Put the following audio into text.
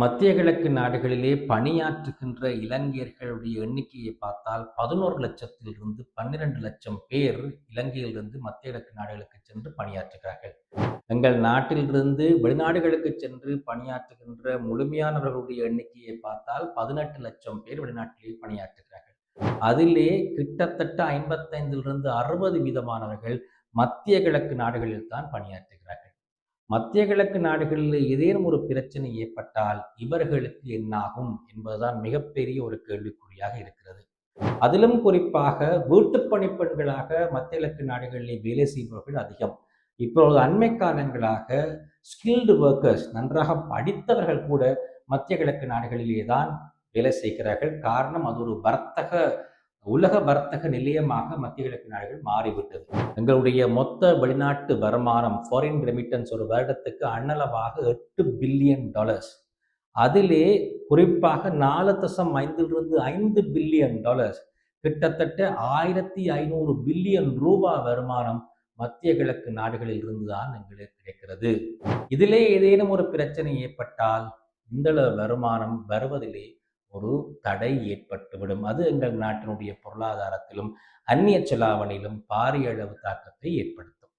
மத்திய கிழக்கு நாடுகளிலே பணியாற்றுகின்ற இலங்கையர்களுடைய எண்ணிக்கையை பார்த்தால் 11,00,000 12 லட்சம் பேர் இலங்கையிலிருந்து மத்திய கிழக்கு நாடுகளுக்கு சென்று பணியாற்றுகிறார்கள். எங்கள் நாட்டிலிருந்து வெளிநாடுகளுக்கு சென்று பணியாற்றுகின்ற முழுமையானவர்களுடைய எண்ணிக்கையை பார்த்தால் 18 லட்சம் பேர் வெளிநாட்டிலே பணியாற்றுகிறார்கள். அதிலே கிட்டத்தட்ட 55லிருந்து 60% மத்திய கிழக்கு நாடுகளில் தான் பணியாற்றுகிறார்கள். மத்திய கிழக்கு நாடுகளில் ஏதேனும் ஒரு பிரச்சனை ஏற்பட்டால் இவர்களுக்கு என்னாகும் என்பதுதான் மிகப்பெரிய ஒரு கேள்விக்குறியாக இருக்கிறது. அதிலும் குறிப்பாக வீட்டுப் பணிப்பெண்களாக மத்திய கிழக்கு நாடுகளிலே வேலை செய்பவர்கள் அதிகம். இப்பொழுது அண்மை காலங்களாக ஸ்கில்டு ஒர்க்கர்ஸ், நன்றாக படித்தவர்கள் கூட மத்திய கிழக்கு நாடுகளிலே தான் வேலை செய்கிறார்கள். காரணம், அது ஒரு உலக வர்த்தக நிலையமாக மத்திய கிழக்கு நாடுகள் மாறிவிட்டது. எங்களுடைய மொத்த வெளிநாட்டு வருமானம், ஃபாரின் ரெமிட்டன்ஸ், ஒரு வருடத்துக்கு அண்ணளவாக $8 பில்லியன். அதிலே குறிப்பாக 4.5 பில்லியன் டாலர்ஸ், கிட்டத்தட்ட 1500 பில்லியன் ரூபாய் வருமானம் மத்திய கிழக்கு நாடுகளில் இருந்துதான் எங்களுக்கு கிடைக்கிறது. இதிலே ஏதேனும் ஒரு பிரச்சனை ஏற்பட்டால் இந்த வருமானம் வருவதிலே ஒரு தடை ஏற்பட்டுவிடும். அது எங்கள் நாட்டினுடைய பொருளாதாரத்திலும் அந்நிய செலாவணியிலும் பாரிய அளவு தாக்கத்தை ஏற்படுத்தும்.